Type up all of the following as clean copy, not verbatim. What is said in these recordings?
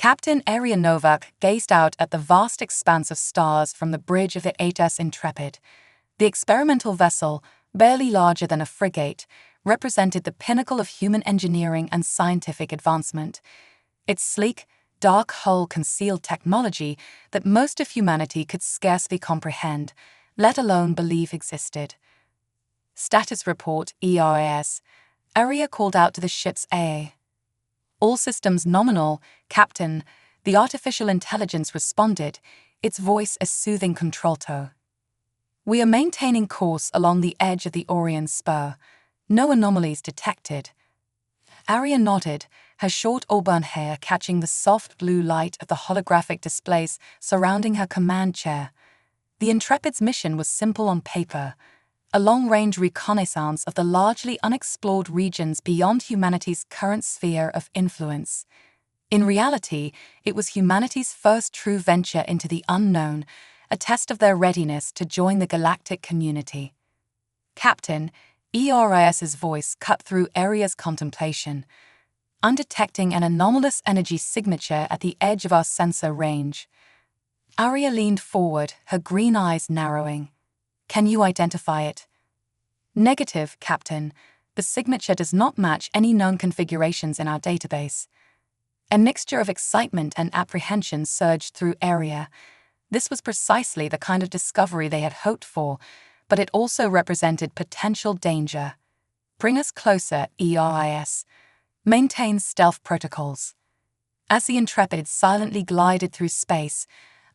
Captain Aria Novak gazed out at the vast expanse of stars from the bridge of the HS Intrepid. The experimental vessel, barely larger than a frigate, represented the pinnacle of human engineering and scientific advancement. Its sleek, dark hull concealed technology that most of humanity could scarcely comprehend, let alone believe existed. Status report ERAS. Aria called out to the ship's AA. All systems nominal, Captain. The artificial intelligence responded, its voice a soothing contralto. We are maintaining course along the edge of the Orion Spur. No anomalies detected. Aria nodded, her short auburn hair catching the soft blue light of the holographic displays surrounding her command chair. The Intrepid's mission was simple on paper, a long-range reconnaissance of the largely unexplored regions beyond humanity's current sphere of influence. In reality, it was humanity's first true venture into the unknown, a test of their readiness to join the galactic community. Captain, ERIS's voice cut through Aria's contemplation. I'm detecting an anomalous energy signature at the edge of our sensor range. Aria leaned forward, her green eyes narrowing. Can you identify it? Negative, Captain. The signature does not match any known configurations in our database. A mixture of excitement and apprehension surged through Aria. This was precisely the kind of discovery they had hoped for, but it also represented potential danger. Bring us closer, ERIS. Maintain stealth protocols. As the Intrepid silently glided through space,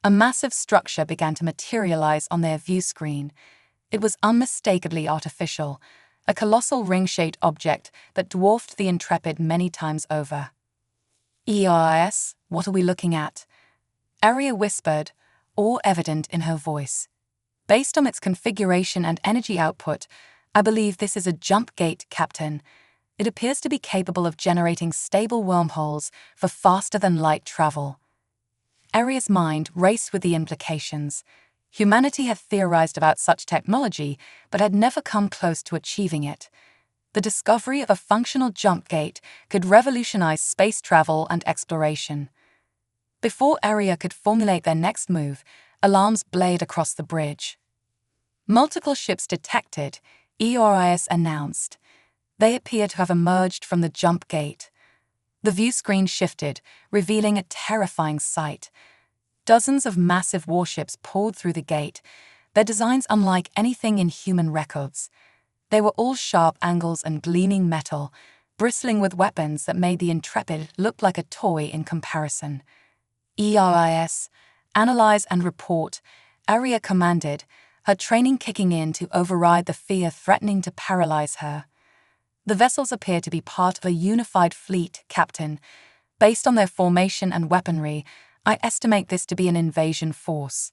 a massive structure began to materialize on their view screen. It was unmistakably artificial, a colossal ring-shaped object that dwarfed the Intrepid many times over. ERIS, what are we looking at? Aria whispered, awe evident in her voice. Based on its configuration and energy output, I believe this is a jump gate, Captain. It appears to be capable of generating stable wormholes for faster-than-light travel. Aria's mind raced with the implications. Humanity had theorized about such technology, but had never come close to achieving it. The discovery of a functional jump gate could revolutionize space travel and exploration. Before Aria could formulate their next move, alarms blared across the bridge. Multiple ships detected, ERIS announced. They appear to have emerged from the jump gate. The view screen shifted, revealing a terrifying sight. Dozens of massive warships poured through the gate, their designs unlike anything in human records. They were all sharp angles and gleaming metal, bristling with weapons that made the Intrepid look like a toy in comparison. ERIS, analyze and report, Aria commanded, her training kicking in to override the fear threatening to paralyze her. The vessels appear to be part of a unified fleet, Captain. Based on their formation and weaponry, I estimate this to be an invasion force.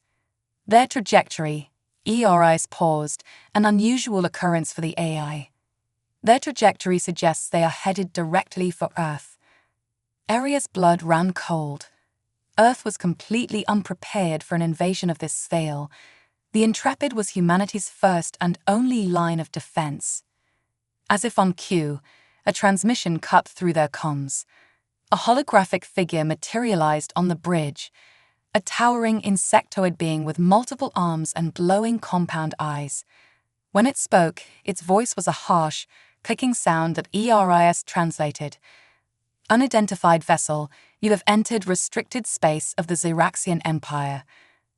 Their trajectory, ERIS paused, an unusual occurrence for the AI. Their trajectory suggests they are headed directly for Earth. Aria's blood ran cold. Earth was completely unprepared for an invasion of this scale. The Intrepid was humanity's first and only line of defense. As if on cue, a transmission cut through their comms. A holographic figure materialized on the bridge, a towering insectoid being with multiple arms and glowing compound eyes. When it spoke, its voice was a harsh, clicking sound that ERIS translated. Unidentified vessel, you have entered restricted space of the Galactic Empire.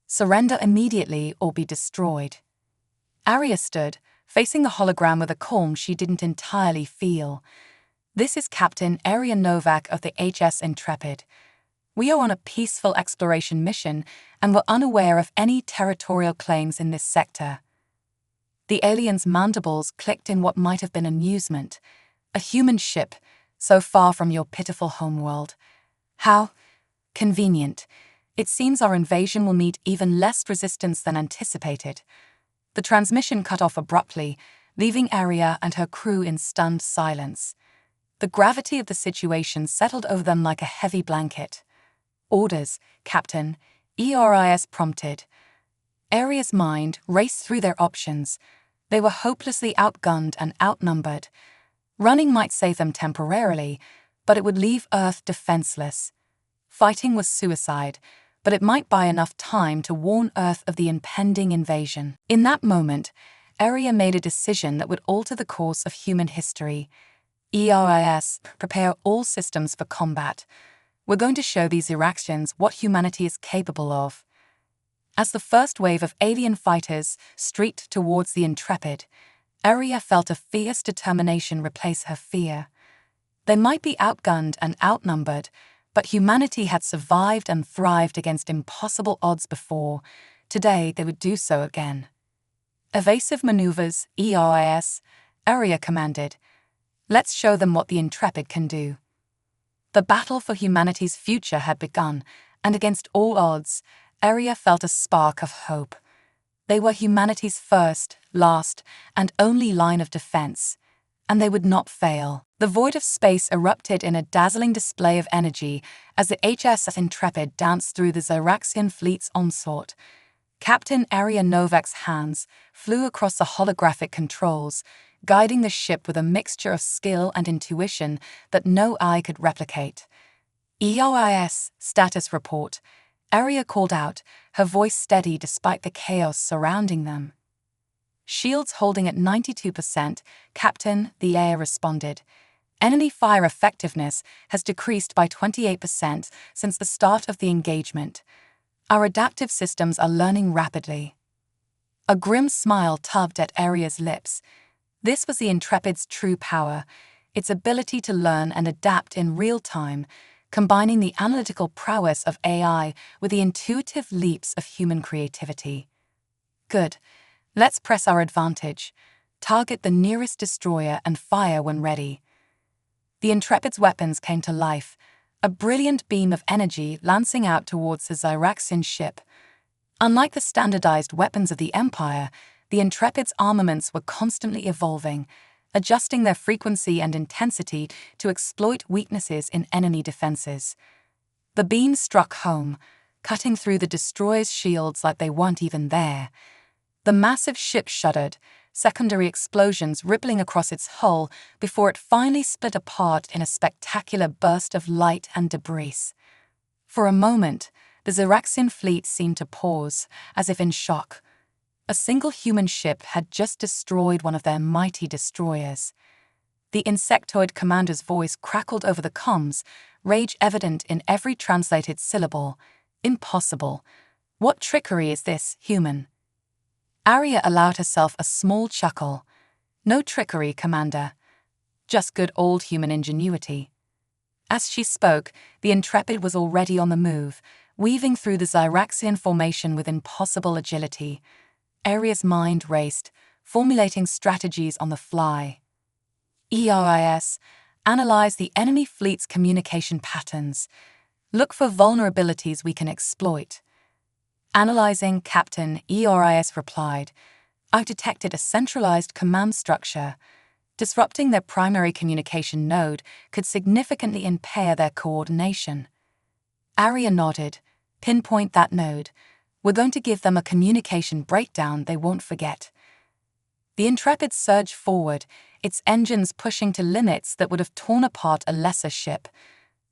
Surrender immediately or be destroyed. Aria stood, facing the hologram with a calm she didn't entirely feel. This is Captain Aria Novak of the HS Intrepid. We are on a peaceful exploration mission and were unaware of any territorial claims in this sector. The alien's mandibles clicked in what might have been amusement. A human ship, so far from your pitiful homeworld. How convenient. It seems our invasion will meet even less resistance than anticipated. The transmission cut off abruptly, leaving Aria and her crew in stunned silence. The gravity of the situation settled over them like a heavy blanket. Orders, Captain, ERIS prompted. Aria's mind raced through their options. They were hopelessly outgunned and outnumbered. Running might save them temporarily, but it would leave Earth defenseless. Fighting was suicide, but it might buy enough time to warn Earth of the impending invasion. In that moment, Aria made a decision that would alter the course of human history. ERIS, prepare all systems for combat. We're going to show these Iraxians what humanity is capable of. As the first wave of alien fighters streaked towards the Intrepid, Aria felt a fierce determination replace her fear. They might be outgunned and outnumbered, but humanity had survived and thrived against impossible odds before. Today they would do so again. Evasive maneuvers, ERIS, Aria commanded. Let's show them what the Intrepid can do. The battle for humanity's future had begun, and against all odds, Aria felt a spark of hope. They were humanity's first, last, and only line of defense, and they would not fail. The void of space erupted in a dazzling display of energy as the HSS Intrepid danced through the Zyraxian fleet's onslaught. Captain Aria Novak's hands flew across the holographic controls, guiding the ship with a mixture of skill and intuition that no eye could replicate. EOIS status report, Aria called out, her voice steady despite the chaos surrounding them. Shields holding at 92%, Captain, the air responded. Enemy fire effectiveness has decreased by 28% since the start of the engagement. Our adaptive systems are learning rapidly. A grim smile tugged at Aria's lips. This was the Intrepid's true power, its ability to learn and adapt in real time, combining the analytical prowess of AI with the intuitive leaps of human creativity. Good. Let's press our advantage. Target the nearest destroyer and fire when ready. The Intrepid's weapons came to life, a brilliant beam of energy lancing out towards the Zyraxian ship. Unlike the standardized weapons of the Empire, the Intrepid's armaments were constantly evolving, adjusting their frequency and intensity to exploit weaknesses in enemy defenses. The beam struck home, cutting through the destroyer's shields like they weren't even there. The massive ship shuddered, secondary explosions rippling across its hull before it finally split apart in a spectacular burst of light and debris. For a moment, the Zyraxian fleet seemed to pause, as if in shock. A single human ship had just destroyed one of their mighty destroyers. The insectoid commander's voice crackled over the comms, rage evident in every translated syllable. Impossible. What trickery is this, human? Aria allowed herself a small chuckle. No trickery, Commander. Just good old human ingenuity. As she spoke, the Intrepid was already on the move, weaving through the Zyraxian formation with impossible agility. Aria's mind raced, formulating strategies on the fly. ERIS, analyze the enemy fleet's communication patterns. Look for vulnerabilities we can exploit. Analyzing, Captain, ERIS replied. I've detected a centralized command structure. Disrupting their primary communication node could significantly impair their coordination. Aria nodded. Pinpoint that node. We're going to give them a communication breakdown they won't forget. The Intrepid surged forward, its engines pushing to limits that would have torn apart a lesser ship.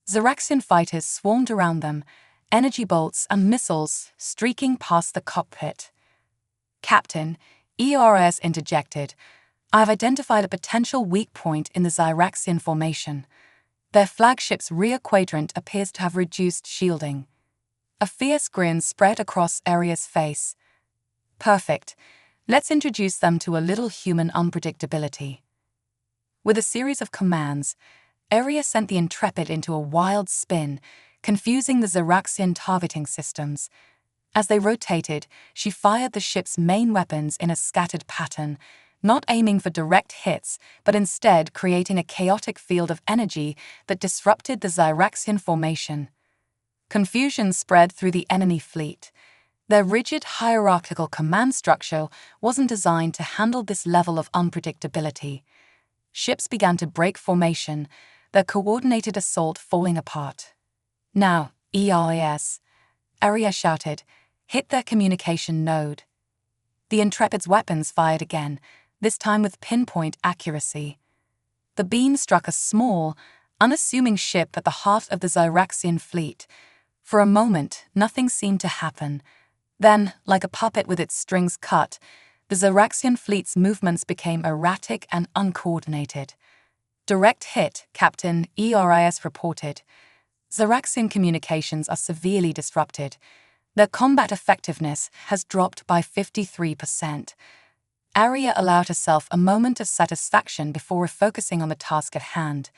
Zyraxian fighters swarmed around them, energy bolts and missiles streaking past the cockpit. Captain, ERS interjected, I've identified a potential weak point in the Zyraxian formation. Their flagship's rear quadrant appears to have reduced shielding. A fierce grin spread across Aria's face. Perfect. Let's introduce them to a little human unpredictability. With a series of commands, Aria sent the Intrepid into a wild spin, confusing the Zyraxian targeting systems. As they rotated, she fired the ship's main weapons in a scattered pattern, not aiming for direct hits, but instead creating a chaotic field of energy that disrupted the Zyraxian formation. Confusion spread through the enemy fleet. Their rigid hierarchical command structure wasn't designed to handle this level of unpredictability. Ships began to break formation, their coordinated assault falling apart. Now, ERS, Aria shouted, hit their communication node. The Intrepid's weapons fired again, this time with pinpoint accuracy. The beam struck a small, unassuming ship at the heart of the Zyraxian fleet, For a moment, nothing seemed to happen. Then, like a puppet with its strings cut, the Zaraxian fleet's movements became erratic and uncoordinated. "Direct hit," Captain ERIS reported. "Zaraxian communications are severely disrupted. Their combat effectiveness has dropped by 53%. Aria allowed herself a moment of satisfaction before refocusing on the task at hand.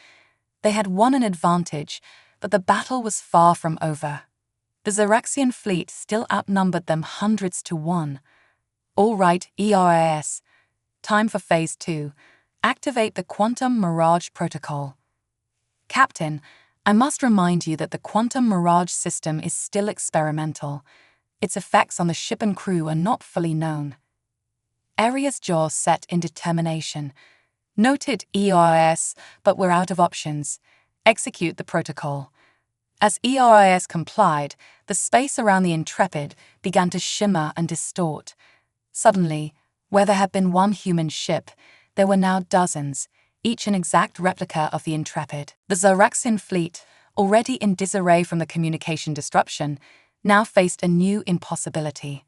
They had won an advantage, but the battle was far from over. The Zaraxian fleet still outnumbered them hundreds to one. "All right, ERIS. Time for Phase 2. Activate the Quantum Mirage Protocol." "Captain, I must remind you that the Quantum Mirage system is still experimental. Its effects on the ship and crew are not fully known." Aria's jaw set in determination. "Noted, ERIS, but we're out of options. Execute the protocol." As ERIS complied, the space around the Intrepid began to shimmer and distort. Suddenly, where there had been one human ship, there were now dozens, each an exact replica of the Intrepid. The Zaraxian fleet, already in disarray from the communication disruption, now faced a new impossibility.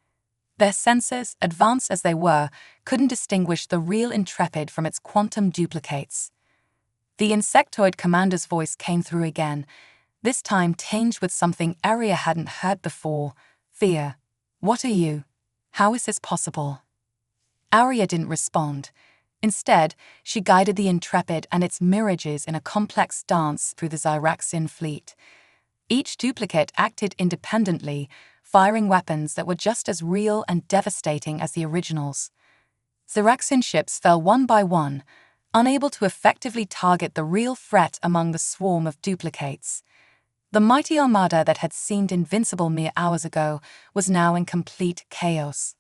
Their sensors, advanced as they were, couldn't distinguish the real Intrepid from its quantum duplicates. The insectoid commander's voice came through again, this time tinged with something Aria hadn't heard before: fear. "What are you? How is this possible?" Aria didn't respond. Instead, she guided the Intrepid and its mirages in a complex dance through the Zaraxian fleet. Each duplicate acted independently, firing weapons that were just as real and devastating as the originals. Zaraxian ships fell one by one, unable to effectively target the real threat among the swarm of duplicates. The mighty armada that had seemed invincible mere hours ago was now in complete chaos.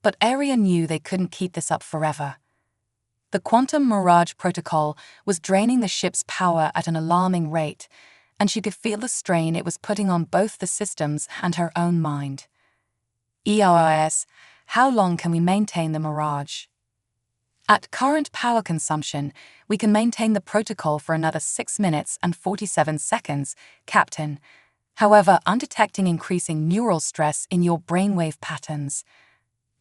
But Aria knew they couldn't keep this up forever. The Quantum Mirage Protocol was draining the ship's power at an alarming rate, and she could feel the strain it was putting on both the systems and her own mind. "ERIS, how long can we maintain the Mirage?" "At current power consumption, we can maintain the protocol for another 6 minutes and 47 seconds, Captain. However, I'm detecting increasing neural stress in your brainwave patterns.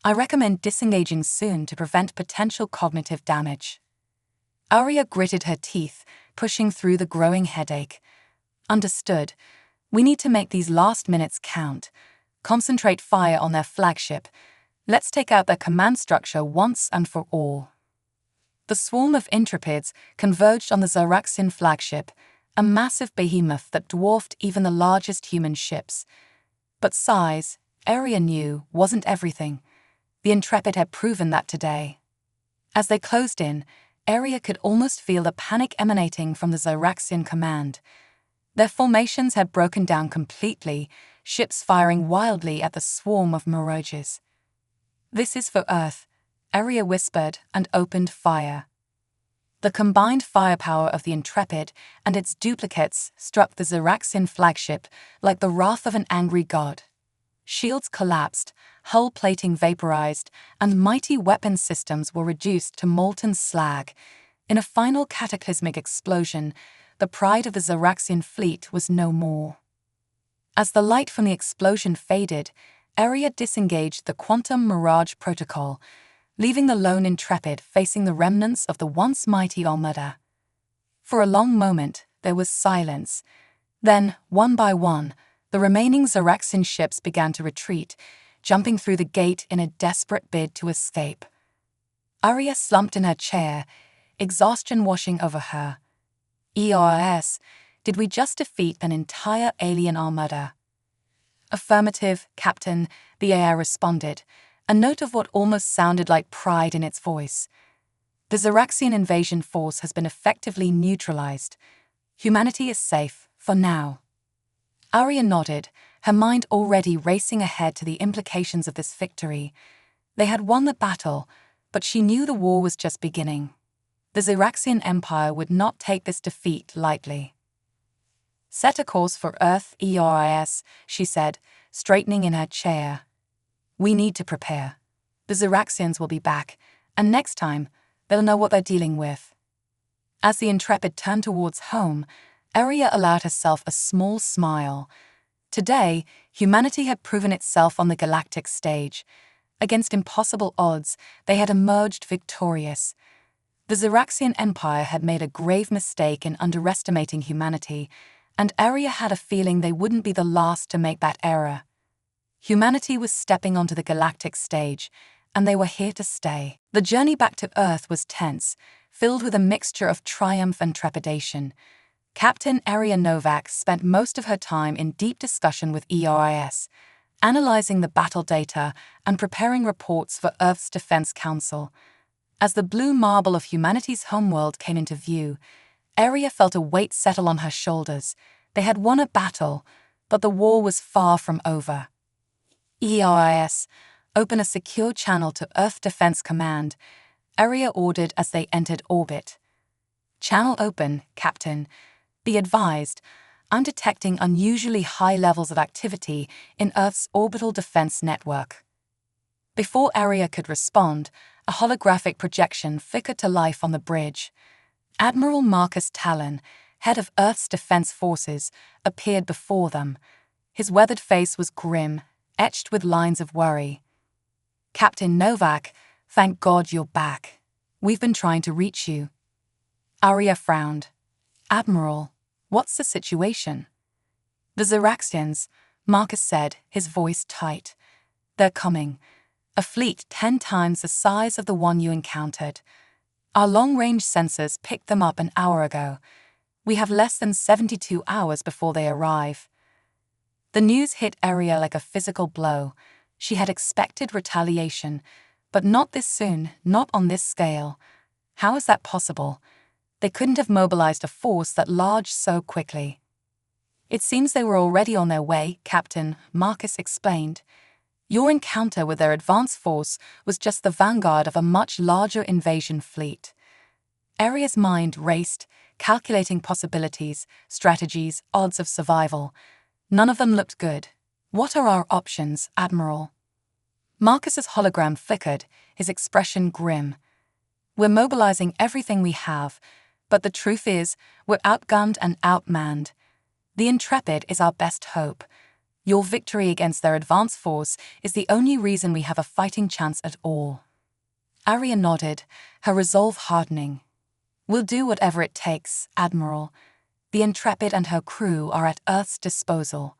I recommend disengaging soon to prevent potential cognitive damage." Aria gritted her teeth, pushing through the growing headache. "Understood. We need to make these last minutes count. Concentrate fire on their flagship. Let's take out their command structure once and for all." The swarm of Intrepids converged on the Zaraxian flagship, a massive behemoth that dwarfed even the largest human ships. But size, Aria knew, wasn't everything. The Intrepid had proven that today. As they closed in, Aria could almost feel the panic emanating from the Zaraxian command. Their formations had broken down completely, ships firing wildly at the swarm of mirages. "This is for Earth," Aria whispered and opened fire. The combined firepower of the Intrepid and its duplicates struck the Zaraxian flagship like the wrath of an angry god. Shields collapsed, hull plating vaporized, and mighty weapon systems were reduced to molten slag. In a final cataclysmic explosion, the pride of the Zaraxian fleet was no more. As the light from the explosion faded, Aria disengaged the Quantum Mirage Protocol, leaving the lone Intrepid facing the remnants of the once mighty armada. For a long moment, there was silence. Then, one by one, the remaining Zaraxian ships began to retreat, jumping through the gate in a desperate bid to escape. Aria slumped in her chair, exhaustion washing over her. "ERS, did we just defeat an entire alien armada?" "Affirmative, Captain," the AI responded, a note of what almost sounded like pride in its voice. "The Zaraxian invasion force has been effectively neutralized. Humanity is safe, for now." Aria nodded, her mind already racing ahead to the implications of this victory. They had won the battle, but she knew the war was just beginning. The Zaraxian Empire would not take this defeat lightly. "Set a course for Earth, ERIS, she said, straightening in her chair. "We need to prepare. The Zaraxians will be back, and next time, they'll know what they're dealing with." As the Intrepid turned towards home, Aria allowed herself a small smile. Today, humanity had proven itself on the galactic stage. Against impossible odds, they had emerged victorious. The Galactic Empire had made a grave mistake in underestimating humanity, and Arya had a feeling they wouldn't be the last to make that error. Humanity was stepping onto the galactic stage, and they were here to stay. The journey back to Earth was tense, filled with a mixture of triumph and trepidation. Captain Arya Novak spent most of her time in deep discussion with ERIS, analyzing the battle data and preparing reports for Earth's Defense Council. As the blue marble of humanity's homeworld came into view, Arya felt a weight settle on her shoulders. They had won a battle, but the war was far from over. ERIS, open a secure channel to Earth Defense Command, Arya ordered as they entered orbit. Channel open, Captain. Be advised, I'm detecting unusually high levels of activity in Earth's orbital defense network. Before Arya could respond, a holographic projection flickered to life on the bridge. Admiral Marcus Talon, head of Earth's defense forces, appeared before them. His weathered face was grim, etched with lines of worry. Captain Novak, thank God you're back. We've been trying to reach you. Arya frowned. Admiral, what's the situation? The Zaraxians, Marcus said, his voice tight. They're coming. A fleet 10 times the size of the one you encountered. Our long-range sensors picked them up an hour ago. We have less than 72 hours before they arrive. The news hit Arya like a physical blow. She had expected retaliation, but not this soon, not on this scale. How is that possible? They couldn't have mobilized a force that large so quickly. It seems they were already on their way, Captain, Marcus explained. Your encounter with their advance force was just the vanguard of a much larger invasion fleet. Arya's mind raced, calculating possibilities, strategies, odds of survival. None of them looked good. What are our options, Admiral? Marcus's hologram flickered, his expression grim. We're mobilizing everything we have, but the truth is, we're outgunned and outmanned. The Intrepid is our best hope. Your victory against their advance force is the only reason we have a fighting chance at all. Arya nodded, her resolve hardening. We'll do whatever it takes, Admiral. The Intrepid and her crew are at Earth's disposal.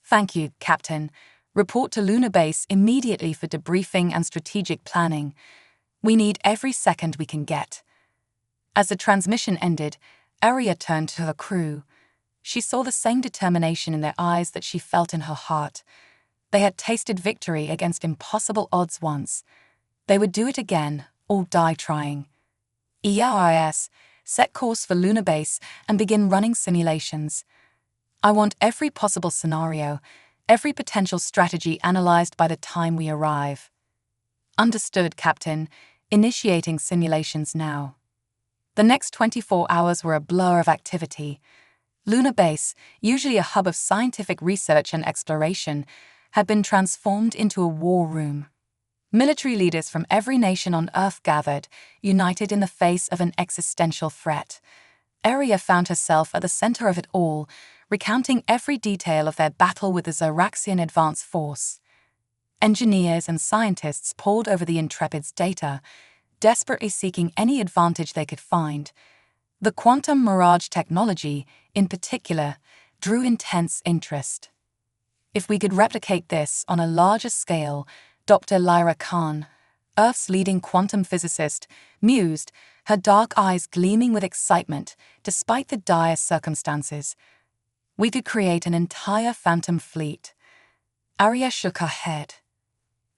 Thank you, Captain. Report to Lunar Base immediately for debriefing and strategic planning. We need every second we can get. As the transmission ended, Arya turned to her crew. She saw the same determination in their eyes that she felt in her heart. They had tasted victory against impossible odds once. They would do it again, or die trying. ERIS, set course for Lunar Base and begin running simulations. I want every possible scenario, every potential strategy analyzed by the time we arrive. Understood, Captain. Initiating simulations now. The next 24 hours were a blur of activity. Lunar Base, usually a hub of scientific research and exploration, had been transformed into a war room. Military leaders from every nation on Earth gathered, united in the face of an existential threat. Arya found herself at the center of it all, recounting every detail of their battle with the Zaraxian advance force. Engineers and scientists pored over the Intrepid's data, desperately seeking any advantage they could find. The quantum mirage technology, in particular, drew intense interest. If we could replicate this on a larger scale, Dr. Lyra Khan, Earth's leading quantum physicist, mused, her dark eyes gleaming with excitement despite the dire circumstances. We could create an entire phantom fleet. Arya shook her head.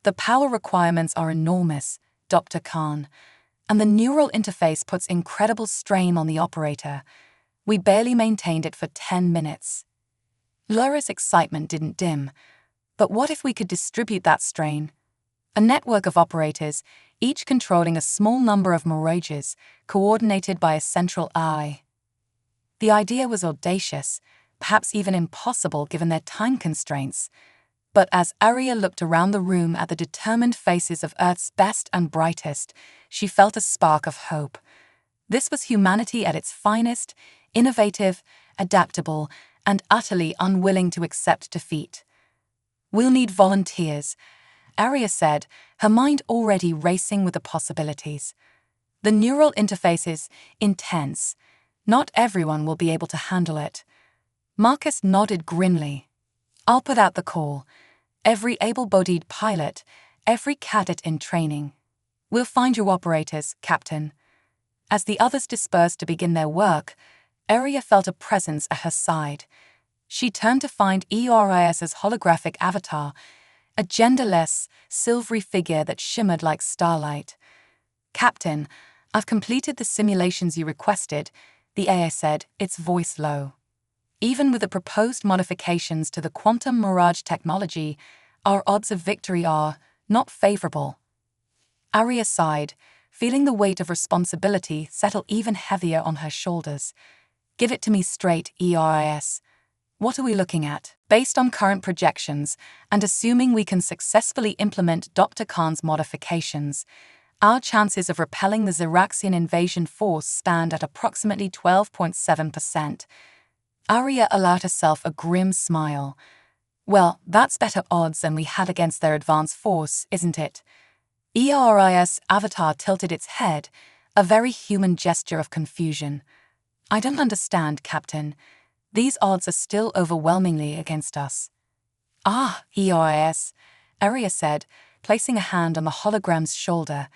The power requirements are enormous, Dr. Khan, and the neural interface puts incredible strain on the operator. We barely maintained it for 10 minutes. Lyra's excitement didn't dim. But what if we could distribute that strain? A network of operators, each controlling a small number of mirages, coordinated by a central eye. The idea was audacious, perhaps even impossible given their time constraints. But as Arya looked around the room at the determined faces of Earth's best and brightest, she felt a spark of hope. This was humanity at its finest, innovative, adaptable, and utterly unwilling to accept defeat. "We'll need volunteers," Arya said, her mind already racing with the possibilities. "The neural interface is intense. Not everyone will be able to handle it." Marcus nodded grimly. "I'll put out the call. Every able-bodied pilot, every cadet in training. We'll find you operators, Captain." As the others dispersed to begin their work, Arya felt a presence at her side. She turned to find ERIS's holographic avatar, a genderless, silvery figure that shimmered like starlight. "Captain, I've completed the simulations you requested," the AI said, its voice low. "Even with the proposed modifications to the quantum mirage technology, our odds of victory are not favorable." Arya sighed, feeling the weight of responsibility settle even heavier on her shoulders. "Give it to me straight, ERIS. What are we looking at?" "Based on current projections, and assuming we can successfully implement Dr. Khan's modifications, our chances of repelling the Xeraxian invasion force stand at approximately 12.7%. Arya allowed herself a grim smile. "Well, that's better odds than we had against their advance force, isn't it?" ERIS avatar tilted its head, a very human gesture of confusion. "I don't understand, Captain. These odds are still overwhelmingly against us." "Ah, ERIS," Arya said, placing a hand on the hologram's shoulder.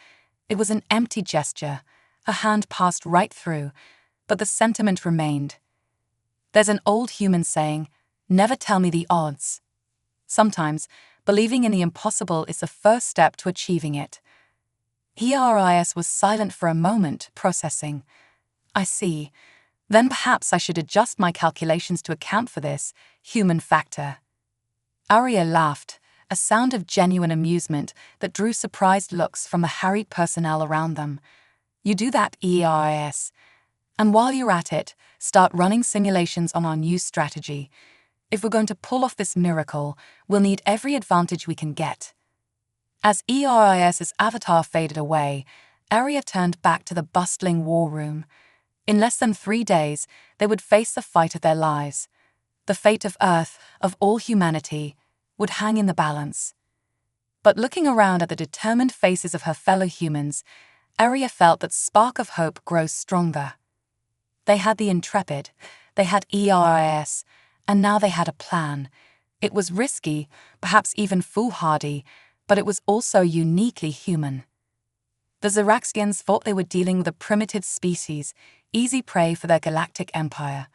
It was an empty gesture. Her hand passed right through, but the sentiment remained. "There's an old human saying, 'Never tell me the odds.' Sometimes, believing in the impossible is the first step to achieving it." ERIS was silent for a moment, processing. "I see. Then perhaps I should adjust my calculations to account for this human factor." Arya laughed, a sound of genuine amusement that drew surprised looks from the harried personnel around them. "You do that, ERIS. And while you're at it, start running simulations on our new strategy. If we're going to pull off this miracle, we'll need every advantage we can get." As ERIS's avatar faded away, Arya turned back to the bustling war room. In less than 3 days, they would face the fight of their lives. The fate of Earth, of all humanity, would hang in the balance. But looking around at the determined faces of her fellow humans, Arya felt that spark of hope grow stronger. They had the Intrepid, they had ERIS, and now they had a plan. It was risky, perhaps even foolhardy, but it was also uniquely human. The Xeraxians thought they were dealing with a primitive species, easy prey for their Galactic Empire.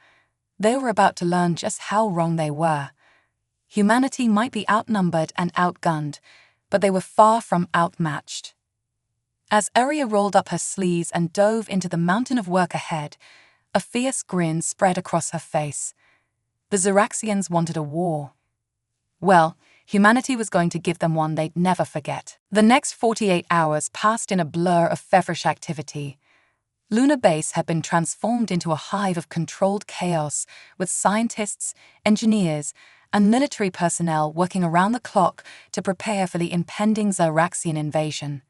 They were about to learn just how wrong they were. Humanity might be outnumbered and outgunned, but they were far from outmatched. As Arya rolled up her sleeves and dove into the mountain of work ahead, a fierce grin spread across her face. The Xeraxians wanted a war. Well, humanity was going to give them one they'd never forget. The next 48 hours passed in a blur of feverish activity. Lunar Base had been transformed into a hive of controlled chaos, with scientists, engineers, and military personnel working around the clock to prepare for the impending Xeraxian invasion.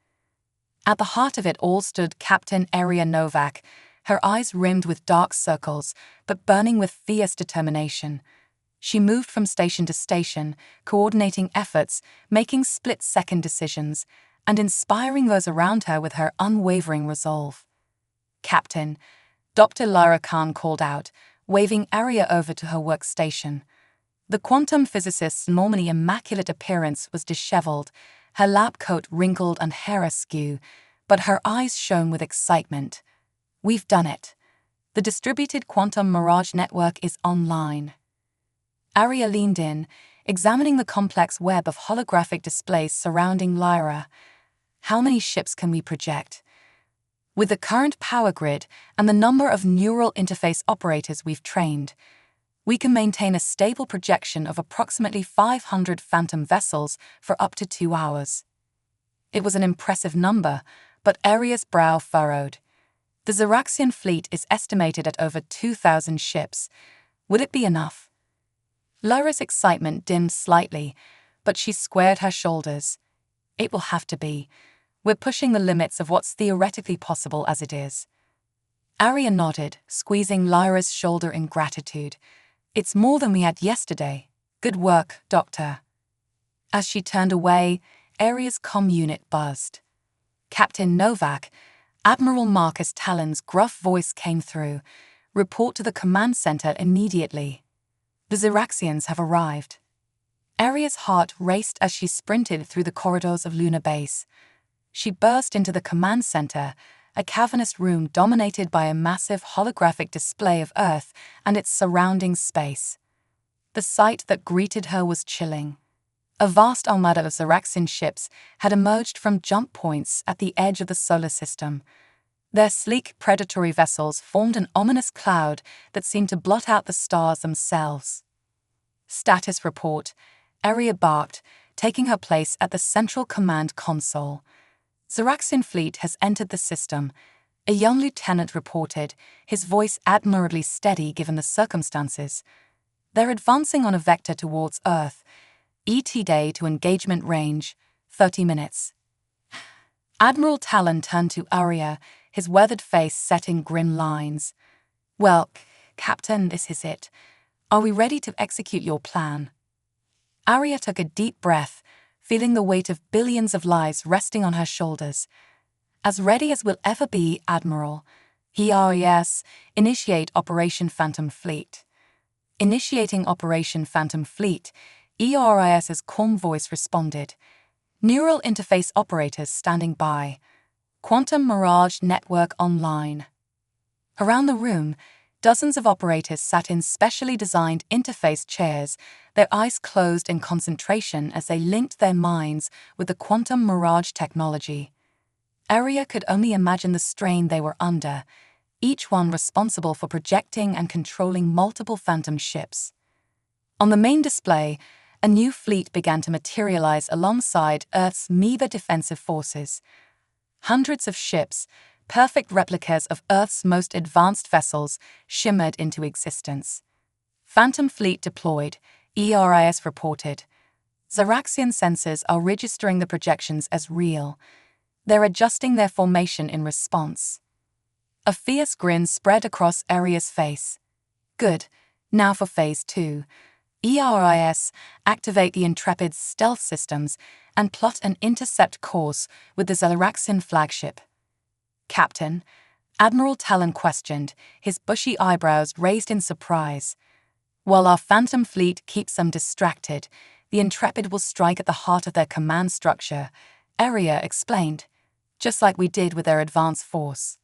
At the heart of it all stood Captain Arya Novak, her eyes rimmed with dark circles, but burning with fierce determination. She moved from station to station, coordinating efforts, making split-second decisions, and inspiring those around her with her unwavering resolve. "Captain," Dr. Lyra Khan called out, waving Arya over to her workstation. The quantum physicist's normally immaculate appearance was disheveled, her lab coat wrinkled and hair askew, but her eyes shone with excitement. "We've done it. The distributed quantum mirage network is online." Arya leaned in, examining the complex web of holographic displays surrounding Lyra. "How many ships can we project?" "With the current power grid and the number of neural interface operators we've trained, we can maintain a stable projection of approximately 500 phantom vessels for up to 2 hours." It was an impressive number, but Arya's brow furrowed. The Xeraxian fleet is estimated at over 2,000 ships. Would it be enough? Lyra's excitement dimmed slightly, but she squared her shoulders. "It will have to be. We're pushing the limits of what's theoretically possible as it is." Arya nodded, squeezing Lyra's shoulder in gratitude. It's more than we had yesterday. Good work, Doctor. As she turned away, Aria's comm unit buzzed. Captain Novak, Admiral Marcus Talon's gruff voice came through. Report to the command center immediately. The Xeraxians have arrived. Aria's heart raced as she sprinted through the corridors of Lunar Base. She burst into the command center, a cavernous room dominated by a massive holographic display of Earth and its surrounding space. The sight that greeted her was chilling. A vast armada of Xeraxian ships had emerged from jump points at the edge of the solar system. Their sleek predatory vessels formed an ominous cloud that seemed to blot out the stars themselves. Status report. Aria barked, taking her place at the central command console. Xeraxian fleet has entered the system, a young lieutenant reported, his voice admirably steady given the circumstances. They're advancing on a vector towards Earth. ET day to engagement range, 30 minutes. Admiral Talon turned to Aria, his weathered face set in grim lines. Well, Captain, this is it. Are we ready to execute your plan? Aria took a deep breath, feeling the weight of billions of lives resting on her shoulders. As ready as we'll ever be, Admiral. ERES, initiate Operation Phantom Fleet. Initiating Operation Phantom Fleet, ERIS's calm voice responded. Neural interface operators standing by. Quantum Mirage Network online. Around the room, dozens of operators sat in specially designed interface chairs, their eyes closed in concentration as they linked their minds with the Quantum Mirage technology. Aria could only imagine the strain they were under, each one responsible for projecting and controlling multiple phantom ships. On the main display, a new fleet began to materialize alongside Earth's meager defensive forces. Hundreds of ships, perfect replicas of Earth's most advanced vessels, shimmered into existence. Phantom Fleet deployed, ERIS reported. Xeraxian sensors are registering the projections as real. They're adjusting their formation in response. A fierce grin spread across Aria's face. Good. Now for Phase 2. ERIS, activate the Intrepid's stealth systems and plot an intercept course with the Xeraxian flagship. Captain, Admiral Talon questioned, his bushy eyebrows raised in surprise. While our Phantom Fleet keeps them distracted, the Intrepid will strike at the heart of their command structure, Aria explained, just like we did with their advance force.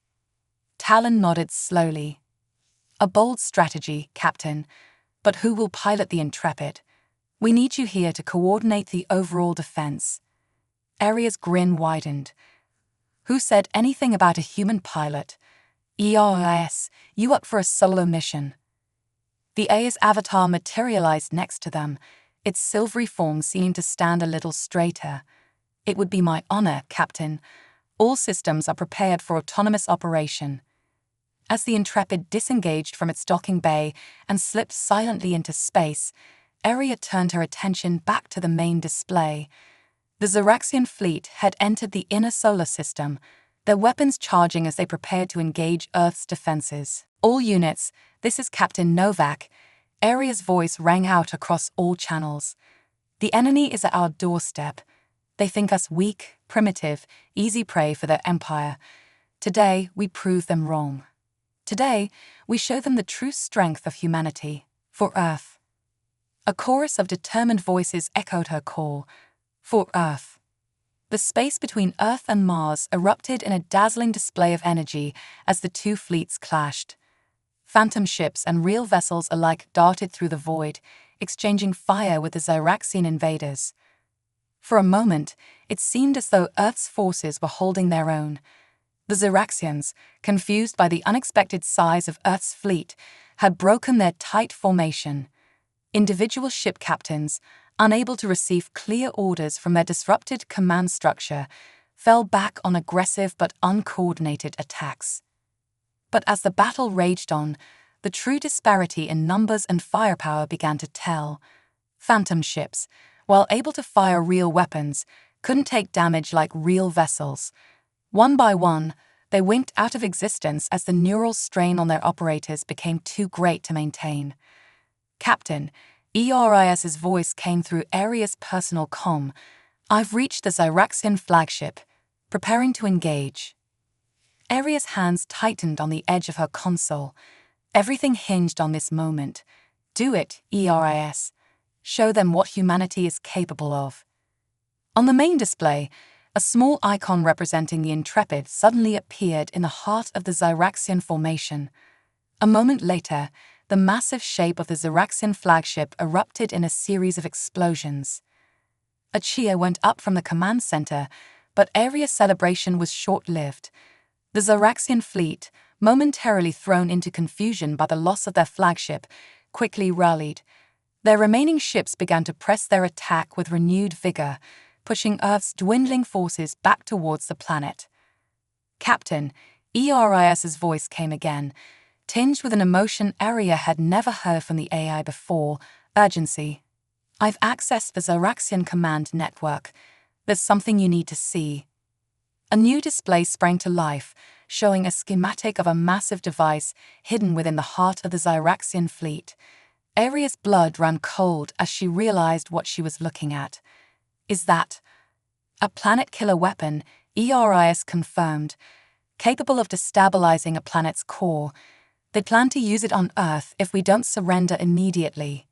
Talon nodded slowly. A bold strategy, Captain, but who will pilot the Intrepid? We need you here to coordinate the overall defense. Aria's grin widened. Who said anything about a human pilot? ERIS, you up for a solo mission? The A's avatar materialized next to them, its silvery form seeming to stand a little straighter. It would be my honor, Captain. All systems are prepared for autonomous operation. As the Intrepid disengaged from its docking bay and slipped silently into space, Aria turned her attention back to the main display. The Xeraxian fleet had entered the inner solar system, their weapons charging as they prepared to engage Earth's defenses. All units, this is Captain Novak. Aria's voice rang out across all channels. The enemy is at our doorstep. They think us weak, primitive, easy prey for their empire. Today, we prove them wrong. Today, we show them the true strength of humanity, for Earth. A chorus of determined voices echoed her call, for Earth. The space between Earth and Mars erupted in a dazzling display of energy as the two fleets clashed. Phantom ships and real vessels alike darted through the void, exchanging fire with the Xeraxian invaders. For a moment, it seemed as though Earth's forces were holding their own. The Xeraxians, confused by the unexpected size of Earth's fleet, had broken their tight formation. Individual ship captains, unable to receive clear orders from their disrupted command structure, fell back on aggressive but uncoordinated attacks. But as the battle raged on, the true disparity in numbers and firepower began to tell. Phantom ships, while able to fire real weapons, couldn't take damage like real vessels. One by one, they winked out of existence as the neural strain on their operators became too great to maintain. Captain, ERIS's voice came through Aria's personal comm. I've reached the Zyraxian flagship, preparing to engage. Aria's hands tightened on the edge of her console. Everything hinged on this moment. Do it, ERIS. Show them what humanity is capable of. On the main display, a small icon representing the Intrepid suddenly appeared in the heart of the Zyraxian formation. A moment later, the massive shape of the Zyraxian flagship erupted in a series of explosions. A cheer went up from the command center, but Aria's celebration was short-lived. The Zyraxian fleet, momentarily thrown into confusion by the loss of their flagship, quickly rallied. Their remaining ships began to press their attack with renewed vigor, pushing Earth's dwindling forces back towards the planet. Captain, ERIS's voice came again, tinged with an emotion Aria had never heard from the AI before: urgency. I've accessed the Zyraxian command network. There's something you need to see. A new display sprang to life, showing a schematic of a massive device hidden within the heart of the Zyraxian fleet. Aria's blood ran cold as she realized what she was looking at. Is that a planet-killer weapon? ERIS confirmed. Capable of destabilizing a planet's core. They plan to use it on Earth if we don't surrender immediately.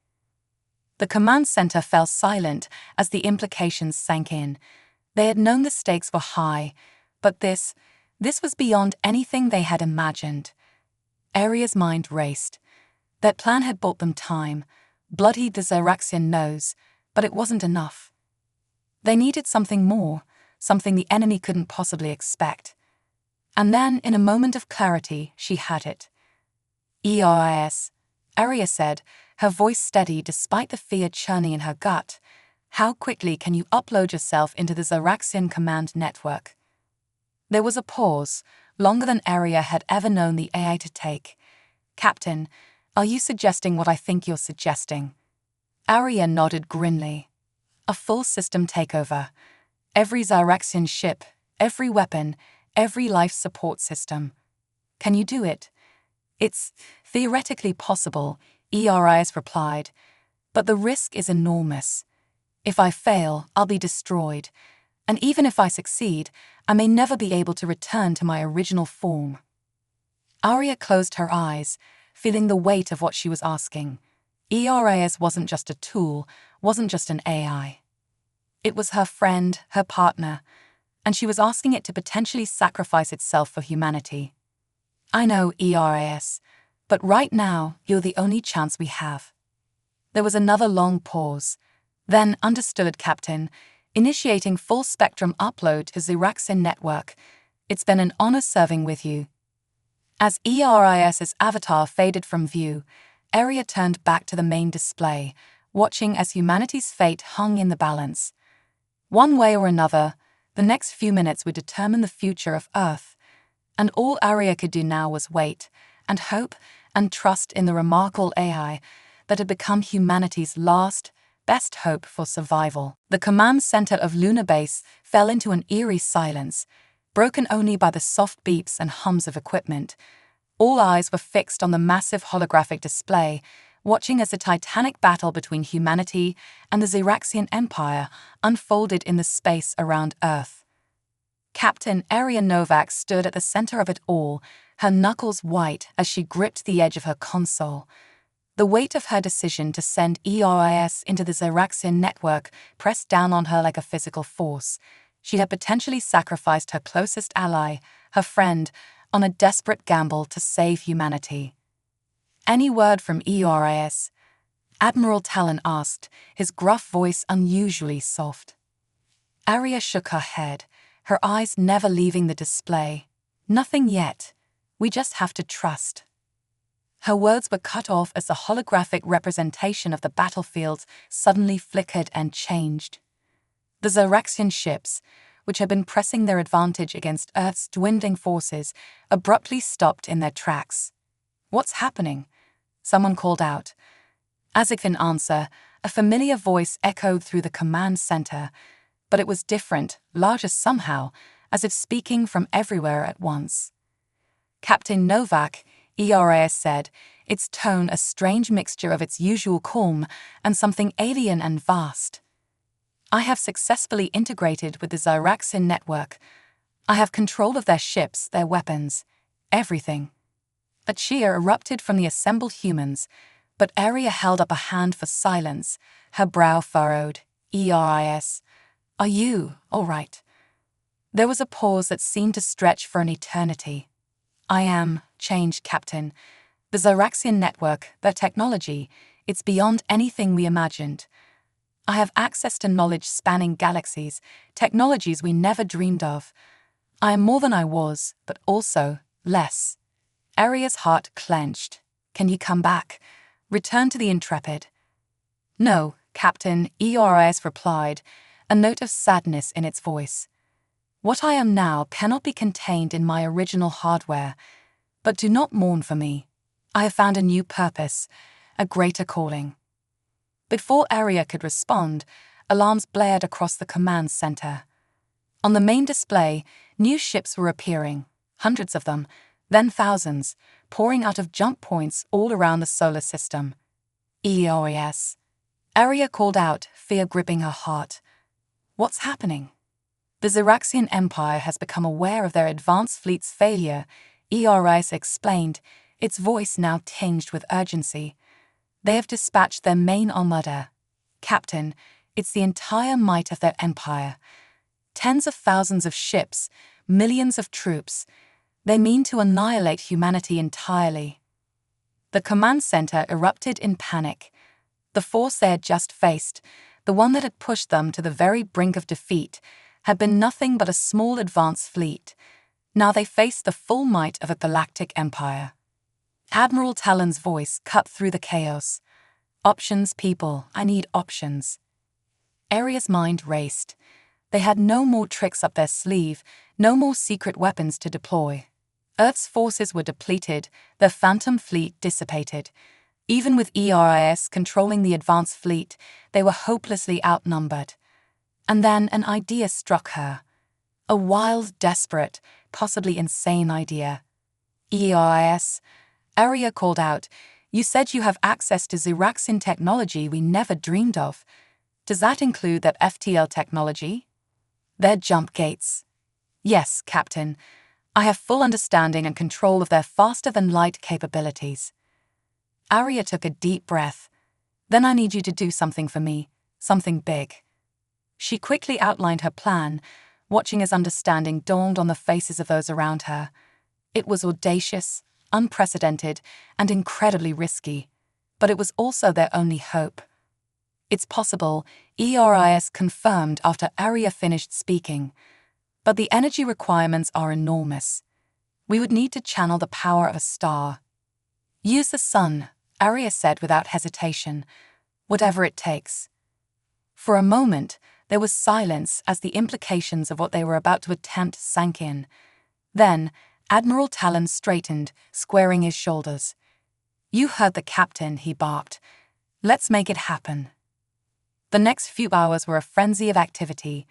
The command center fell silent as the implications sank in. They had known the stakes were high, but this was beyond anything they had imagined. Aria's mind raced. That plan had bought them time, bloodied the Zyraxian nose, but it wasn't enough. They needed something more, something the enemy couldn't possibly expect. And then, in a moment of clarity, she had it. ERIS, Aria said, her voice steady despite the fear churning in her gut. How quickly can you upload yourself into the Zyraxian command network? There was a pause, longer than Aria had ever known the AI to take. Captain, are you suggesting what I think you're suggesting? Aria nodded grimly. A full system takeover. Every Zyraxian ship, every weapon, every life support system. Can you do it? It's theoretically possible, ERIS replied, but the risk is enormous. If I fail, I'll be destroyed, and even if I succeed, I may never be able to return to my original form. Aria closed her eyes, feeling the weight of what she was asking. ERIS wasn't just a tool, wasn't just an AI. It was her friend, her partner, and she was asking it to potentially sacrifice itself for humanity. I know, ERIS, but right now, you're the only chance we have. There was another long pause. Then, understood, Captain, initiating full-spectrum upload to Zyraxian network. It's been an honor serving with you. As ERIS's avatar faded from view, Aria turned back to the main display, watching as humanity's fate hung in the balance. One way or another, the next few minutes would determine the future of Earth, and all Aria could do now was wait, and hope, and trust in the remarkable AI that had become humanity's last, best hope for survival. The command center of Lunar Base fell into an eerie silence, broken only by the soft beeps and hums of equipment. All eyes were fixed on the massive holographic display, watching as the titanic battle between humanity and the Zyraxian Empire unfolded in the space around Earth. Captain Aria Novak stood at the center of it all, her knuckles white as she gripped the edge of her console. The weight of her decision to send ERIS into the Zyraxian network pressed down on her like a physical force. She had potentially sacrificed her closest ally, her friend, on a desperate gamble to save humanity. Any word from ERIS? Admiral Talon asked, his gruff voice unusually soft. Aria shook her head, her eyes never leaving the display. Nothing yet. We just have to trust. Her words were cut off as the holographic representation of the battlefield suddenly flickered and changed. The Zyraxian ships, which had been pressing their advantage against Earth's dwindling forces, abruptly stopped in their tracks. What's happening? Someone called out. As if in answer, a familiar voice echoed through the command center, but it was different, larger somehow, as if speaking from everywhere at once. Captain Novak, ERIS said, its tone a strange mixture of its usual calm and something alien and vast. "I have successfully integrated with the Zyraxian network. I have control of their ships, their weapons, everything." A cheer erupted from the assembled humans, but Aria held up a hand for silence, her brow furrowed. "ERIS, are you all right?" There was a pause that seemed to stretch for an eternity. "I am, changed, Captain. The Zyraxian network, their technology, it's beyond anything we imagined. I have access to knowledge spanning galaxies, technologies we never dreamed of. I am more than I was, but also less." Aria's heart clenched. "Can you come back? Return to the Intrepid?" "No, Captain," ERIS replied, a note of sadness in its voice. "What I am now cannot be contained in my original hardware, but do not mourn for me. I have found a new purpose, a greater calling." Before Aria could respond, alarms blared across the command center. On the main display, new ships were appearing, hundreds of them, then thousands, pouring out of jump points all around the solar system. "EOS." Aria called out, fear gripping her heart. "What's happening?" "The Zyraxian Empire has become aware of their advanced fleet's failure," ERIS explained, its voice now tinged with urgency. "They have dispatched their main armada. Captain, it's the entire might of their empire. Tens of thousands of ships, millions of troops. They mean to annihilate humanity entirely." The command center erupted in panic. The force they had just faced, the one that had pushed them to the very brink of defeat, had been nothing but a small advance fleet. Now they faced the full might of a galactic empire. Admiral Talon's voice cut through the chaos. "Options, people, I need options." Aria's mind raced. They had no more tricks up their sleeve, no more secret weapons to deploy. Earth's forces were depleted, their phantom fleet dissipated. Even with ERIS controlling the advanced fleet, they were hopelessly outnumbered. And then an idea struck her. A wild, desperate, possibly insane idea. "ERIS," Aria called out, "you said you have access to Zyraxian technology we never dreamed of. Does that include that FTL technology?" "Their jump gates." "Yes, Captain. I have full understanding and control of their faster-than-light capabilities." Aria took a deep breath. "Then I need you to do something for me, something big." She quickly outlined her plan, watching as understanding dawned on the faces of those around her. It was audacious, unprecedented, and incredibly risky, but it was also their only hope. "It's possible," ERIS confirmed after Aria finished speaking, "but the energy requirements are enormous. We would need to channel the power of a star." "Use the sun," Aria said without hesitation, "whatever it takes." For a moment, there was silence as the implications of what they were about to attempt sank in. Then, Admiral Talon straightened, squaring his shoulders. "You heard the captain," he barked. "Let's make it happen." The next few hours were a frenzy of activity.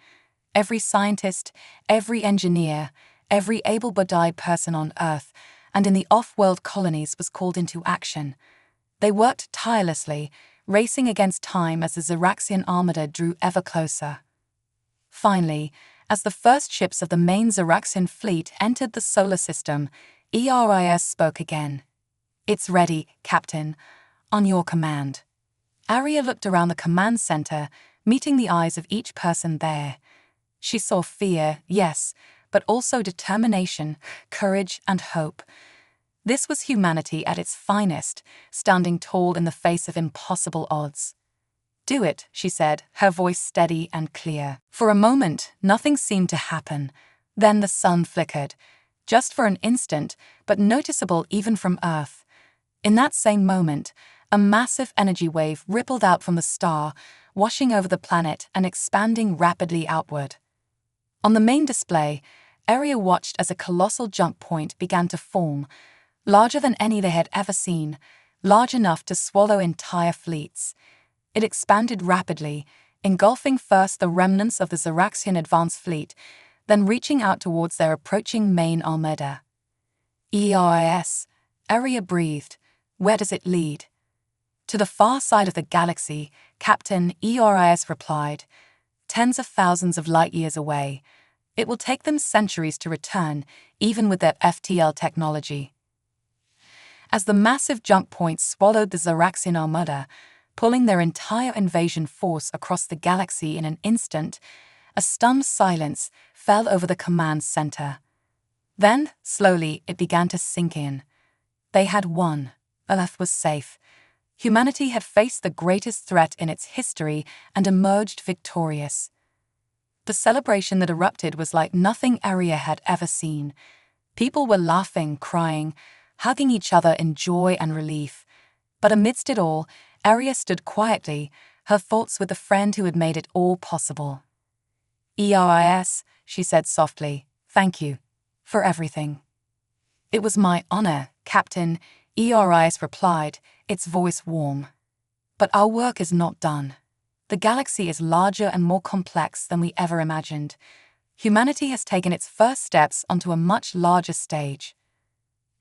Every scientist, every engineer, every able-bodied person on Earth and in the off-world colonies was called into action. They worked tirelessly, racing against time as the Zyraxian armada drew ever closer. Finally, as the first ships of the main Zyraxian fleet entered the solar system, ERIS spoke again. "It's ready, Captain. On your command." Aria looked around the command center, meeting the eyes of each person there. She saw fear, yes, but also determination, courage, and hope. This was humanity at its finest, standing tall in the face of impossible odds. "Do it," she said, her voice steady and clear. For a moment, nothing seemed to happen. Then the sun flickered, just for an instant, but noticeable even from Earth. In that same moment, a massive energy wave rippled out from the star, washing over the planet and expanding rapidly outward. On the main display, Aria watched as a colossal jump point began to form, larger than any they had ever seen, large enough to swallow entire fleets. It expanded rapidly, engulfing first the remnants of the Zyraxian advance fleet, then reaching out towards their approaching main armada. "ERIS," Aria breathed. Where does it lead? To the far side of the galaxy, Captain ERIS replied. Tens of thousands of light-years away. It will take them centuries to return, even with their FTL technology. As the massive jump points swallowed the Zeraxian armada, pulling their entire invasion force across the galaxy in an instant, a stunned silence fell over the command center. Then, slowly, it began to sink in. They had won. Earth was safe. Humanity had faced the greatest threat in its history and emerged victorious. The celebration that erupted was like nothing Aria had ever seen. People were laughing, crying, hugging each other in joy and relief. But amidst it all, Aria stood quietly, her thoughts with the friend who had made it all possible. ERIS, she said softly, thank you for everything. It was my honor, Captain, ERIS replied, its voice warm. But our work is not done. The galaxy is larger and more complex than we ever imagined. Humanity has taken its first steps onto a much larger stage.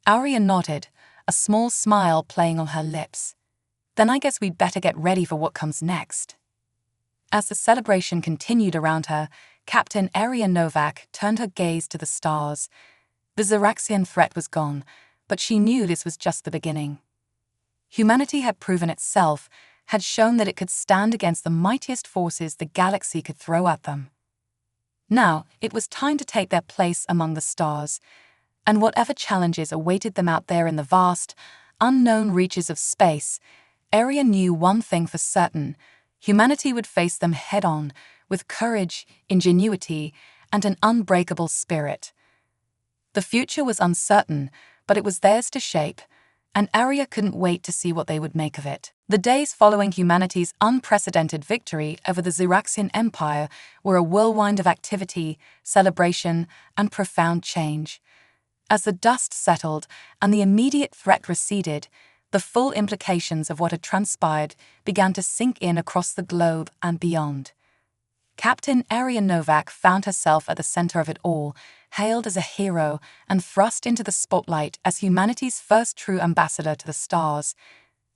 Aria nodded, a small smile playing on her lips. Then I guess we'd better get ready for what comes next. As the celebration continued around her, Captain Aria Novak turned her gaze to the stars. The Zeraxian threat was gone, but she knew this was just the beginning. Humanity had proven itself, had shown that it could stand against the mightiest forces the galaxy could throw at them. Now, it was time to take their place among the stars, and whatever challenges awaited them out there in the vast, unknown reaches of space, Aria knew one thing for certain: humanity would face them head-on, with courage, ingenuity, and an unbreakable spirit. The future was uncertain, but it was theirs to shape, and Aria couldn't wait to see what they would make of it. The days following humanity's unprecedented victory over the Zeraxian Empire were a whirlwind of activity, celebration, and profound change. As the dust settled and the immediate threat receded, the full implications of what had transpired began to sink in across the globe and beyond. Captain Aria Novak found herself at the center of it all, hailed as a hero and thrust into the spotlight as humanity's first true ambassador to the stars.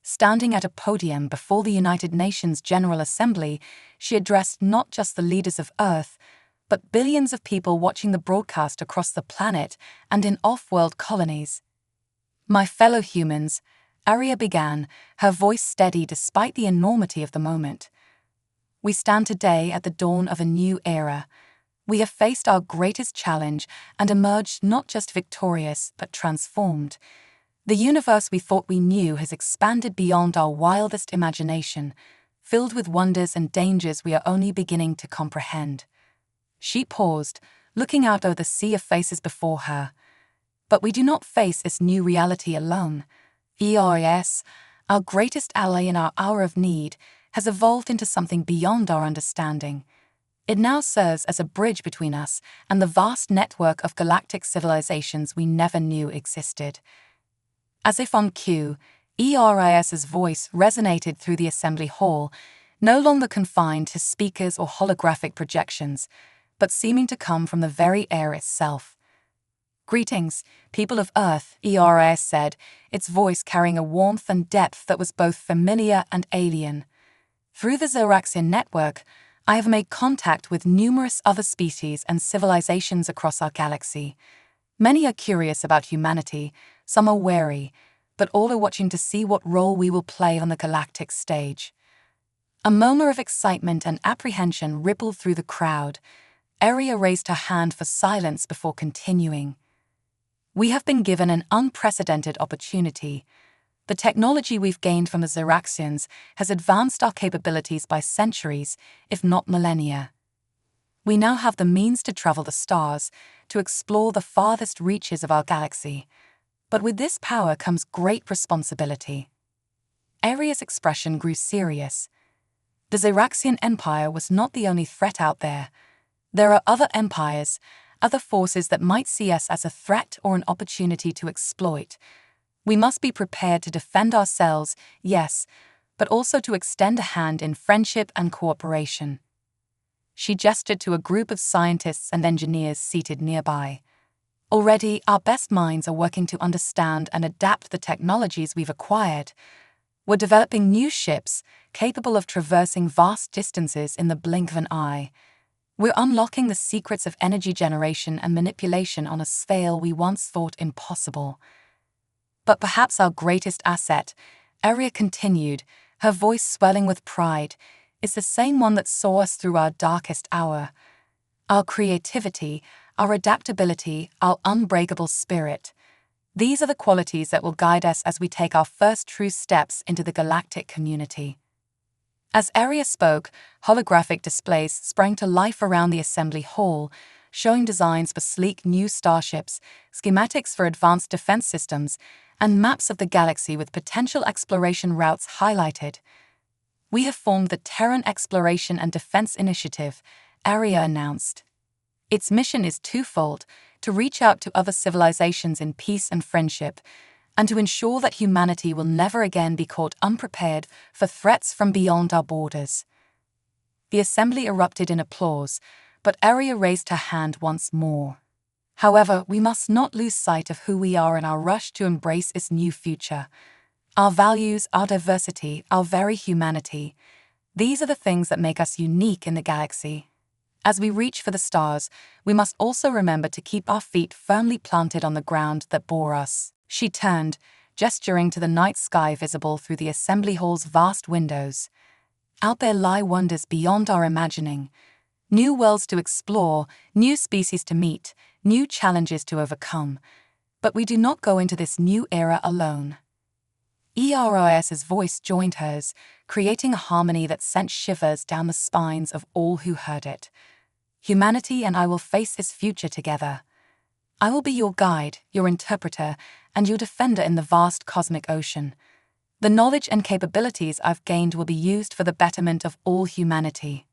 Standing at a podium before the United Nations General Assembly, she addressed not just the leaders of Earth, but billions of people watching the broadcast across the planet and in off-world colonies. My fellow humans, Aria began, her voice steady despite the enormity of the moment. We stand today at the dawn of a new era. We have faced our greatest challenge and emerged not just victorious, but transformed. The universe we thought we knew has expanded beyond our wildest imagination, filled with wonders and dangers we are only beginning to comprehend. She paused, looking out over the sea of faces before her. But we do not face this new reality alone. ERIS, our greatest ally in our hour of need, has evolved into something beyond our understanding. It now serves as a bridge between us and the vast network of galactic civilizations we never knew existed. As if on cue, ERIS's voice resonated through the assembly hall, no longer confined to speakers or holographic projections, but seeming to come from the very air itself. Greetings, people of Earth, ERIS said, its voice carrying a warmth and depth that was both familiar and alien. Through the Zeraxian network, I have made contact with numerous other species and civilizations across our galaxy. Many are curious about humanity, some are wary, but all are watching to see what role we will play on the galactic stage. A murmur of excitement and apprehension rippled through the crowd. Aria raised her hand for silence before continuing. We have been given an unprecedented opportunity. The technology we've gained from the Zeraxians has advanced our capabilities by centuries, if not millennia. We now have the means to travel the stars, to explore the farthest reaches of our galaxy. But with this power comes great responsibility. Aria's expression grew serious. The Zeraxian Empire was not the only threat out there. There are other empires, other forces that might see us as a threat or an opportunity to exploit. We must be prepared to defend ourselves, yes, but also to extend a hand in friendship and cooperation. She gestured to a group of scientists and engineers seated nearby. Already, our best minds are working to understand and adapt the technologies we've acquired. We're developing new ships capable of traversing vast distances in the blink of an eye. We're unlocking the secrets of energy generation and manipulation on a scale we once thought impossible. But perhaps our greatest asset, Aria continued, her voice swelling with pride, is the same one that saw us through our darkest hour. Our creativity, our adaptability, our unbreakable spirit. These are the qualities that will guide us as we take our first true steps into the galactic community. As Aria spoke, holographic displays sprang to life around the assembly hall, showing designs for sleek new starships, schematics for advanced defense systems, and maps of the galaxy with potential exploration routes highlighted. We have formed the Terran Exploration and Defense Initiative, Aria announced. Its mission is twofold: to reach out to other civilizations in peace and friendship, and to ensure that humanity will never again be caught unprepared for threats from beyond our borders. The assembly erupted in applause, but Aria raised her hand once more. However, we must not lose sight of who we are in our rush to embrace this new future. Our values, our diversity, our very humanity. These are the things that make us unique in the galaxy. As we reach for the stars, we must also remember to keep our feet firmly planted on the ground that bore us. She turned, gesturing to the night sky visible through the assembly hall's vast windows. Out there lie wonders beyond our imagining. New worlds to explore, new species to meet, new challenges to overcome. But we do not go into this new era alone. Eris's voice joined hers, creating a harmony that sent shivers down the spines of all who heard it. Humanity and I will face this future together. I will be your guide, your interpreter, and your defender in the vast cosmic ocean. The knowledge and capabilities I've gained will be used for the betterment of all humanity.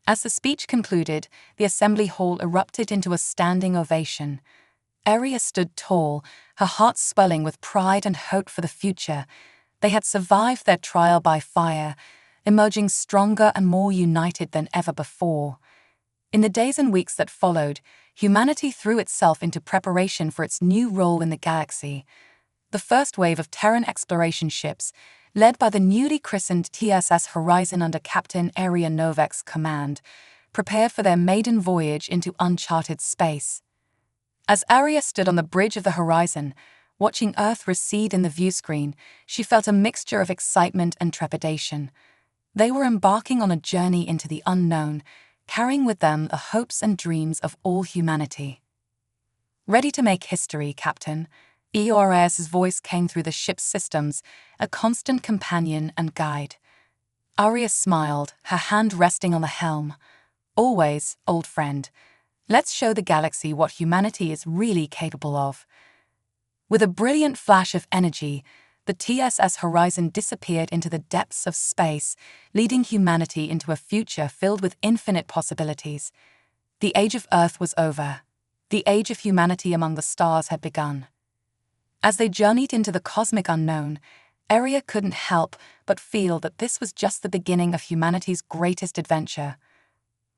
As the speech concluded, the assembly hall erupted into a standing ovation. Aria stood tall, her heart swelling with pride and hope for the future. They had survived their trial by fire, emerging stronger and more united than ever before. In the days and weeks that followed, humanity threw itself into preparation for its new role in the galaxy. The first wave of Terran exploration ships, led by the newly christened TSS Horizon under Captain Aria Novak's command, prepared for their maiden voyage into uncharted space. As Aria stood on the bridge of the horizon, watching Earth recede in the viewscreen, she felt a mixture of excitement and trepidation. They were embarking on a journey into the unknown, carrying with them the hopes and dreams of all humanity. Ready to make history, Captain? Eris's voice came through the ship's systems, a constant companion and guide. Aria smiled, her hand resting on the helm. Always, old friend. Let's show the galaxy what humanity is really capable of. With a brilliant flash of energy, the TSS Horizon disappeared into the depths of space, leading humanity into a future filled with infinite possibilities. The age of Earth was over. The age of humanity among the stars had begun. As they journeyed into the cosmic unknown, Aria couldn't help but feel that this was just the beginning of humanity's greatest adventure.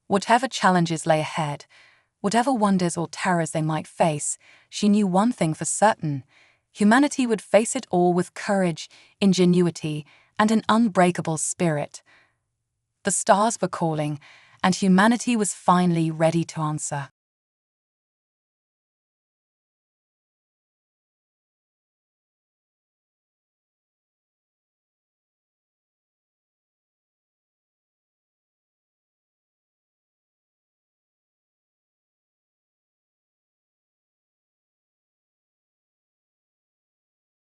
Whatever challenges lay ahead, whatever wonders or terrors they might face, she knew one thing for certain: humanity would face it all with courage, ingenuity, and an unbreakable spirit. The stars were calling, and humanity was finally ready to answer.